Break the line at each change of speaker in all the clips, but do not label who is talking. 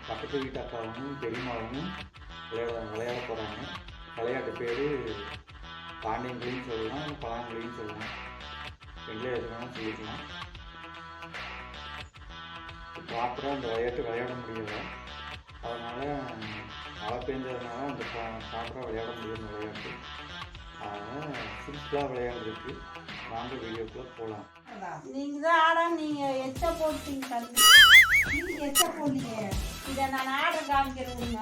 பக்கத்து வீட்டு அக்காவும் பெரியம்மாவும் விளையாட போகிறாங்க. விளையாட்டு பேர் பாண்டியங்குழின்னு சொல்லலாம், பலாங்குழின்னு சொல்லலாம், ரெண்டில் எது வேணாலும் சொல்லிக்கலாம். ப்ராப்பராக அந்த விளையாட்டு விளையாட முடியலை. அதனால் மழை பெஞ்சதுனால அந்த ப்ராப்பராக விளையாட முடியும் விளையாட்டு. அதனால் சிம்பிளாக விளையாடுறதுக்கு வாங்க வீடியோக்குள்ளே போகலாம்.
நீங்கள் தான் ஆட, நீங்கள் எச்ச போட்டீங்க, நீங்கள் எச்ச போட்டீங்க. இதை நான் ஆர்டர் காமிக்கிறேங்க,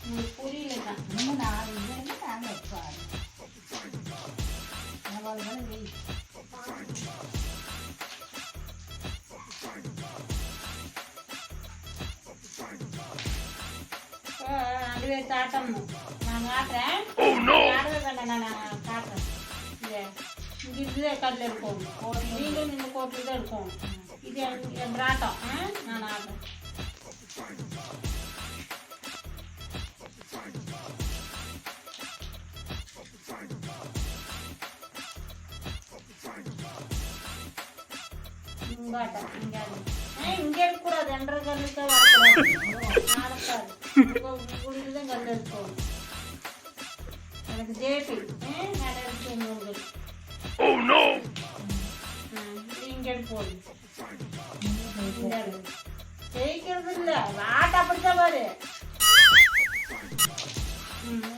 உங்களுக்கு புரியலண்ணா. இன்னும் நான் இது நாங்கள் வைப்பாரு அதுவே காட்டணும். நான் காட்டுறேன், ஆடவே வேண்டாம், நான் காட்டுறேன். இங்கே இதுவே கல்லில் இருக்கும், நீங்களும் இந்த கோட்டில் தான் இருக்கும். இது என் ஆட்டம். நான் ஆடுறேன். இங்கே இருக்கக்கூடாது, என்ற கல்லுக்கு வரக்கூடாது, குடியில் தான் கல் இருக்கும். எனக்கு ஜேபி நடை இருக்கு உங்களுக்கு. இங்கே போடும் ஜெயிக்கிறது இல்லை, ஆட்ட அப்படித்தான் பாரு.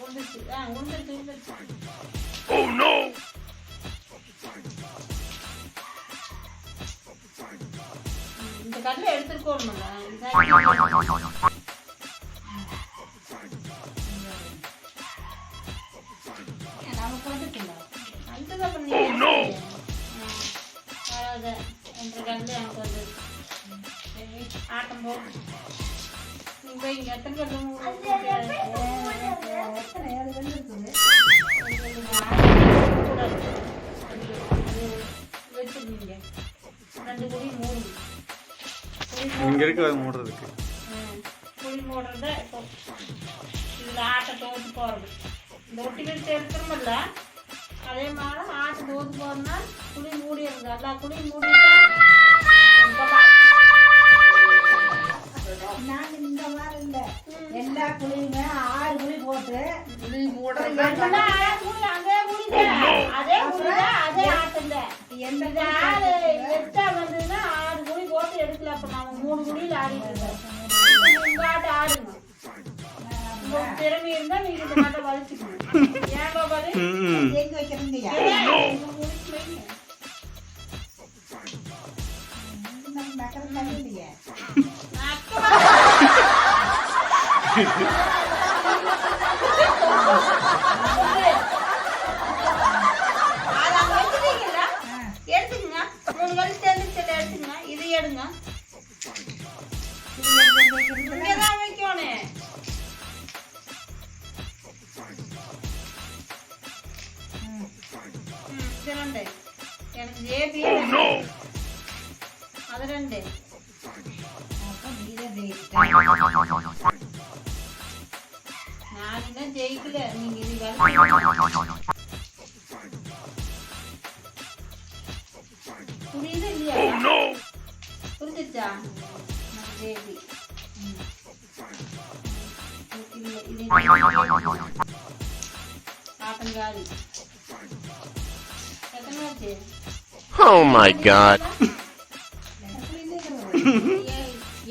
உழுந்துச்சு உழுந்துச்சு உழுந்துச்சு. இந்த கல்லை எடுத்துருக்கோம். நமக்கு வந்துட்டுங்களா அந்த பண்ணி என்ற கல்லு எனக்கு வந்து ஆட்டம் போகும். நீங்க போய் இங்கே எத்தனை கல்லு எத்தனை 7 கல்லு இருக்குது வச்சுருக்கீங்க. 2 குடி 3
இங்கே இருக்கு மூடுறதுக்கு
குழி மூடுறத இப்போ இதில் ஆட்டை தோற்று போகிறது. இந்த ஒட்டி வச்சு எடுத்துருமில்ல, அதே மாதிரி ஆட்டை தோற்று போகிறதுனா குழி மூடிடுறது. எல்லா குழியும் மூடிட்டா நாங்கள் இந்த மாதிரி இல்லை, எல்லா குழியுமே 6 குழி போட்டு குழி மூடுறது. அதே குழி அதே குழி அதே ஆட்டுங்க. எந்த எச்சா வந்ததுன்னா 6 குழி போட்டு எடுக்கல. அப்போ நாங்கள் 3 குழியில் ஆடிட்டு இருக்கோம். உங்க ஆட்டை ஆடுங்க. உங்களுக்கு திறமை இருந்தால் நீங்கள் இந்த மாட்டை வலிச்சுக்கணும். ஏன் பாபாது எங்க வைக்கிறீங்க? எடுத்துங்க 3 கல் சேர்ந்து எடுத்துங்க. இது எடுங்க, இங்கதான் வைக்கணும். இது 2 எனக்கு ஜேபி அது 2. நானுங்க ஜெயிக்கல, நீங்க இது புரியுது இல்லையா? புரிஞ்சிச்சா? ஜேபி ஆட்டங்காரி எத்தனை?
Oh my God.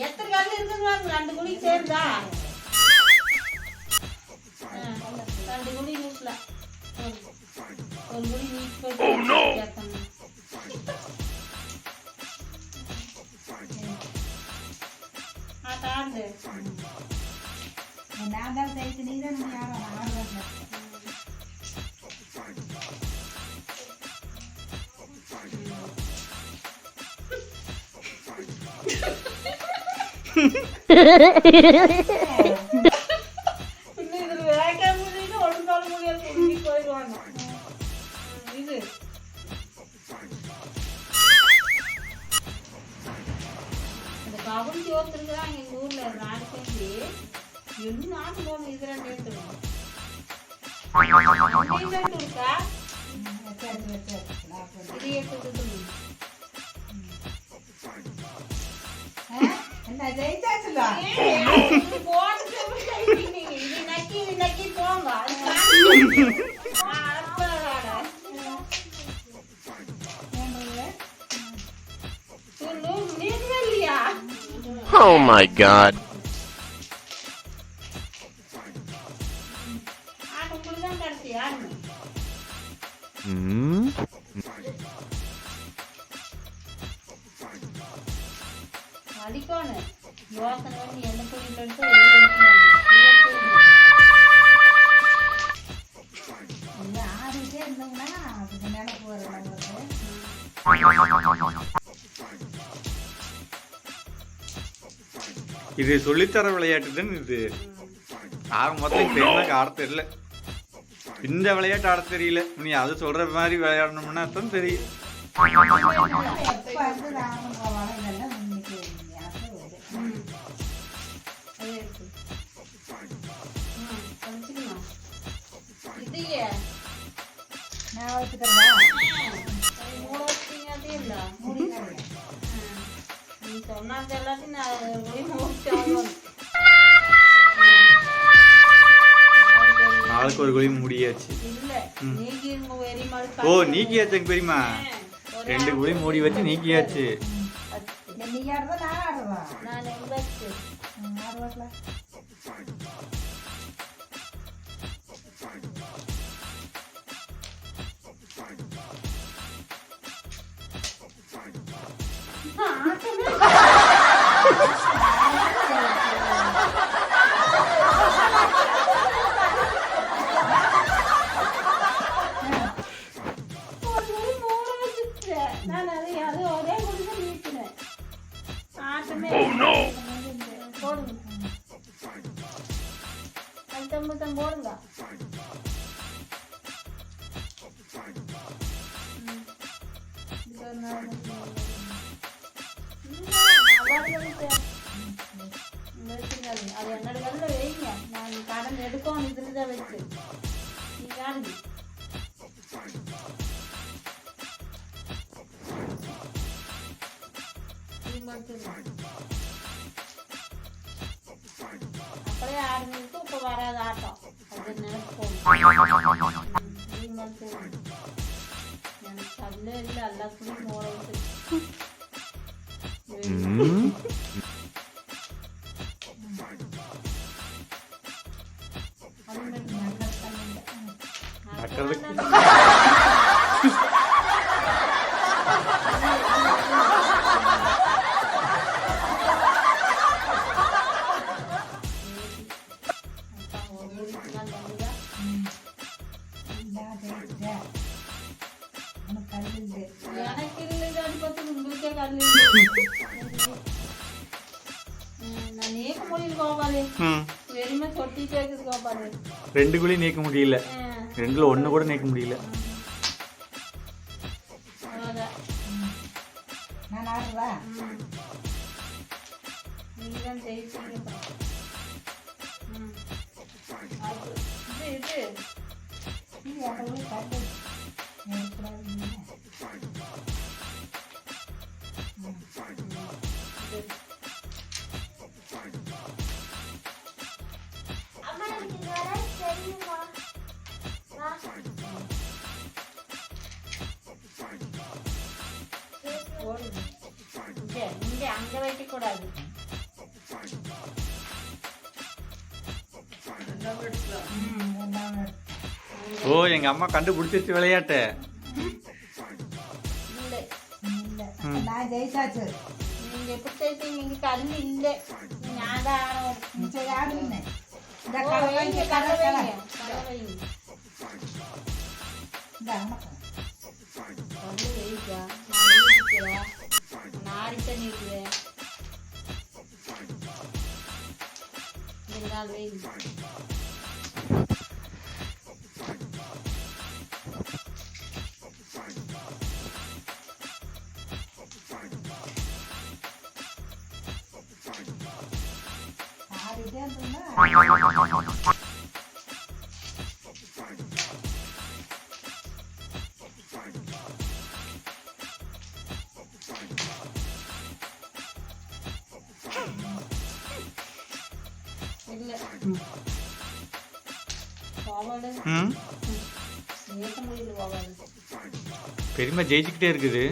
எத்தனை கல் இருக்குங்க? 2 குழி சேருதா? 2 குழி நீக்கல, ஒரு குழி நீக்க. ஆட்டாண்டு நான் தான் சேர்த்து நீ தான் யாரும் ஆடுவாங்க. இன்னும் இதில் வேக்க முடியுது, ஒன்று சொல்ல முடியாது, போயிடுவாங்க. இது இந்த கபடி ஒருத்தருக்குறாங்க எங்கள் ஊரில் 4 பேருக்கு. என்ன நாட்டு போகணும்? இது 2 எடுத்துக்கணும். இருக்கா இது எடுத்துக்கிட்டு என்ன ஜெயிச்சாச்சுல
நக்கி போங்க இல்லையா
Oh my god.
ஆட்டுக்குள்ளதான் கடைசி ஆடு
Hmm?
அடிக்கணும் யோசனை பண்ணி என்ன பொருள்
ஆடிட்டே இருந்தோம்னா அதுக்கு நினைப்பு வரும் நம்மளுக்கு.
இது சொல்லித்தர விளையாட்டு தான் இது. மொத்தம் இப்போ எனக்கு ஆட தெரியல. இந்த விளையாட்டு ஆட தெரியல. நீ அது சொல்ற மாதிரி விளையாடணும்னா தான் தெரியும்.
எப்ப இருந்து நானும் போவானோ இதெல்லாம் இன்னைக்கு எனக்கு வருது.
இதையே
நான் வச்சுக்கிறதா முடியாது.
நீ சொன்னாங்க எல்லாத்தையும் நான் போய் முடிச்சு
நாளுக்கு ஒரு குழி முடியாச்சு.
இல்ல நீக்கி வெறி
ஓ நீக்கியாச்சு பெரியமா. 2 குழி மூடி வச்சு நீக்கியாச்சு.
நீ ஆடுறதா நான் ஆடுறதா
நான் எங்க
ஆடுவாட்ல
போடுங்க அது என்னோட கல்ல வைங்க நான் கடன் எடுக்கணும் இதுலதான் வச்சு நீங்க ஆடுங்க அப்படியே ஆடுங்களுக்கு இப்ப வராது ஆட்டம் அது நினைப்போம் எனக்கு கல்லே இல்லை எல்லாத்துக்கும் மோட விட்டு எனக்கு இல்லை அடிப்பத்து உங்களுக்கே கல்லு நான் நீக்க முடியல கோபாலு வெறுமை சொட்டிட்டே இருக்குது கோபாலு
2 குழி நீக்க முடியல. 2ல 1 கூட நீக்க முடியல.
நான் ஆடுறதா
நீங்க தான் ஜெயிச்சீங்க இது
இது எவ்வளவு கண்டு
இங்க அங்க வைக்க கூடாது
ஓ எங்க அம்மா கண்டுபிடிச்சிருச்சு விளையாட்டு.
இல்லை
நான் ஜெயிச்சாச்சு.
நீங்க எப்படி ஜெயிச்சீங்க இங்க கல்லு இல்லை நான் தான் ஆடணும்
சரி ஆடுங்க. இந்த
ஓ,
கடை
வைங்க,
கடை
கடை
கடை
வைங்க, கடை வைங்க.
இந்த அம்மா
கல்லு வைக்கா நான் வைக்கிறேன் நான் ஆடித்தான் இருக்கிறேன் இந்த நாள் வைங்க
ஆடிட்டே இருந்தோம்னா
இல்ல கோபாலு
ம்
நேக்க முடியல கோபாலு
பெரியம்மா ஜெயிச்சுக்கிட்டே இருக்குது.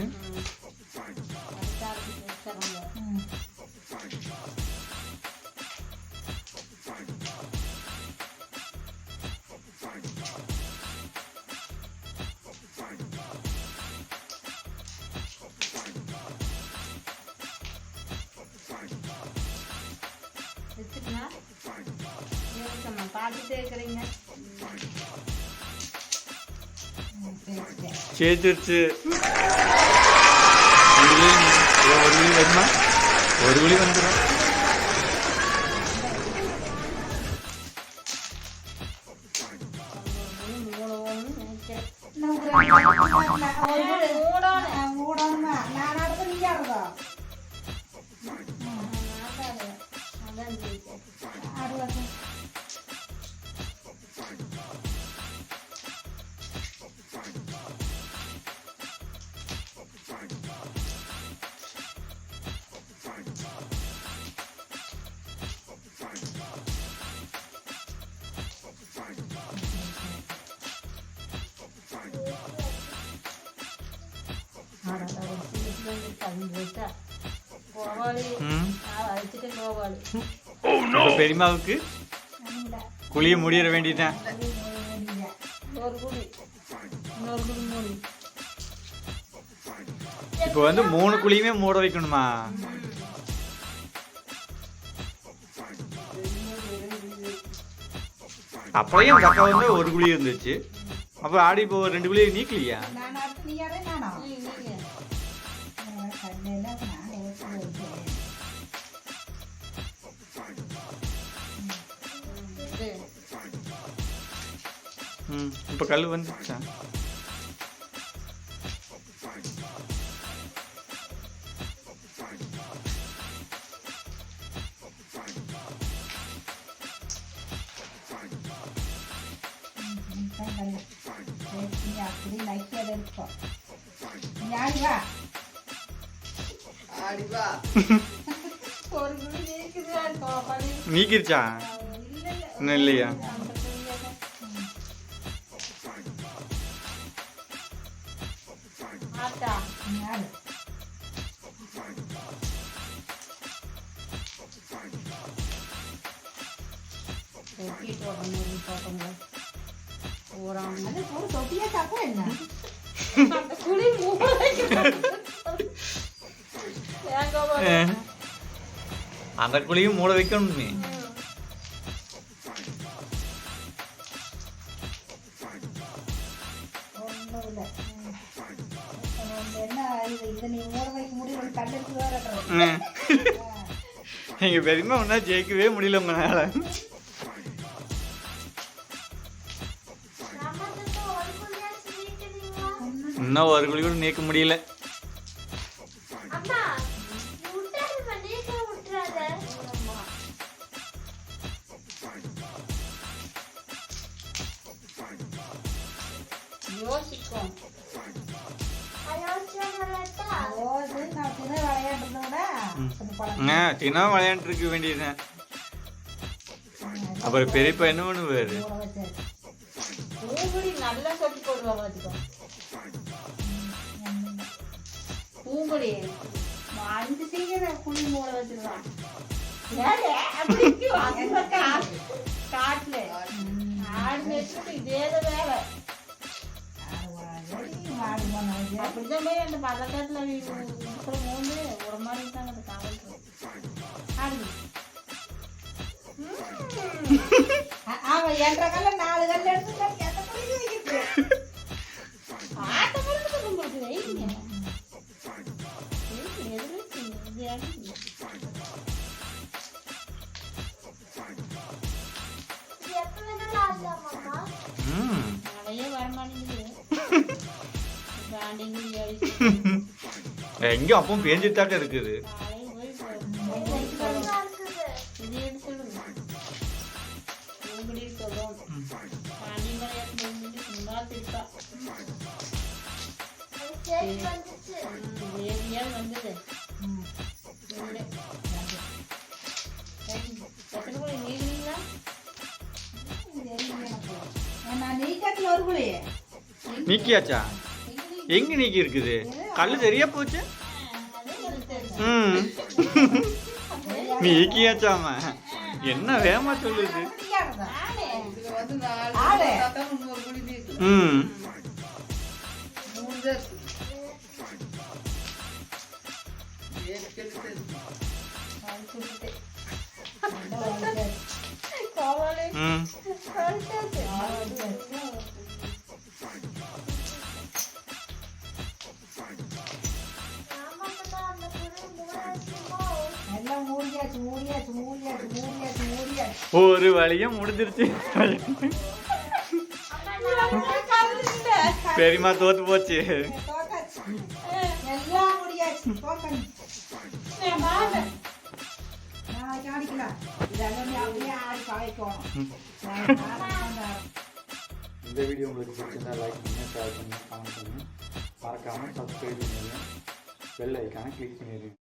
பார்த்துட்டே இருக்கிறீங்க
ஜெயிச்சிருச்சு. ஒரு குழி வருமா? ஒரு குழி வந்துடும்.
மூடணுமா? நான் அடுத்து நீ ஆடுறதா? ஆடுவாங்க.
இப்ப பெரியம்மாவுக்கு குழிய முடியிற வேண்டியதான். இப்ப வந்து 3 குழியுமே மூட வைக்கணுமா? அப்பயும் உங்க அக்கா வந்து ஒரு குழி இருந்துச்சு. அப்ப ஆடி இப்போ 2 குழியை நீக்கலையா?
நான் அடுத்து நீ ஆடு நானா?
இப்ப கல் வந்துச்சா?
அப்படி நக்கியதை இருக்கும். நீ ஆடி வா.
ஆடி வா. ஒரு குழி
நீக்கிருச்சா? இன்னும் இல்லையா? அந்த குழியும் மூட வைக்கணும். எங்க பெரியம்மா ஒன்னா ஜெயிக்கவே முடியல உங்களால. இன்னும் ஒரு குழி கூட நீக்க முடியல. தினா விளையாண்டு இருக்க வேண்டியதுதான். அப்புறம் பெரியப்பா என்ன பண்ணுவாரு?
நல்லா சொல்லி போடுவாங்க. பூங்குடி 5 சீக்கிரம் குழி மூட வச்சிருக்கான். காட்டுல ஆடு வச்சுட்டு இதே வேலை அப்படிதான் போய் அந்த பள்ளக்காட்டுல மூணு ஒரு மாதிரி தாங்க அந்த காவல் ஆடு.
ஆமா, 2 கல்ல 4 கல்ல எடுத்து
ஆட்ட பொறுத்து உங்களுக்கு வைங்க.
எங்க அப்பவும் பேஞ்சிட்டாக்க இருக்குது.
வந்தது
குழி
நீக்கியாச்சா? எங்க நீக்கி இருக்குது? கல்லு சரியா போச்சு. ம் நீக்கியாச்சாமா? என்ன வேகமா சொல்லுது. ம் ம்
எல்லாம் மூடியாச்சு மூடியாச்சு மூடியாச்சு மூடியாச்சு மூடியாச்சு.
ஒரு வழியா முடிஞ்சிருச்சு. பெரியமா தோத்து போச்சு.
தோத்தாச்சு. எல்லாம் முடியாச்சு. தோக்கணும். நாளைக்கு ஆடிக்கலாம். இதெல்லாம் அப்படியே ஆடி காய்க்கணும்.
இந்த வீடியோ உங்களுக்கு பிடிச்சிருந்தா லைக் பண்ணுங்க, ஷேர் பண்ணுங்க, கமெண்ட் பண்ணுங்க. மறக்காம சப்ஸ்கிரைப் பண்ணுங்க, பெல் ஐக்கானை கிளிக் பண்ணிடுங்க.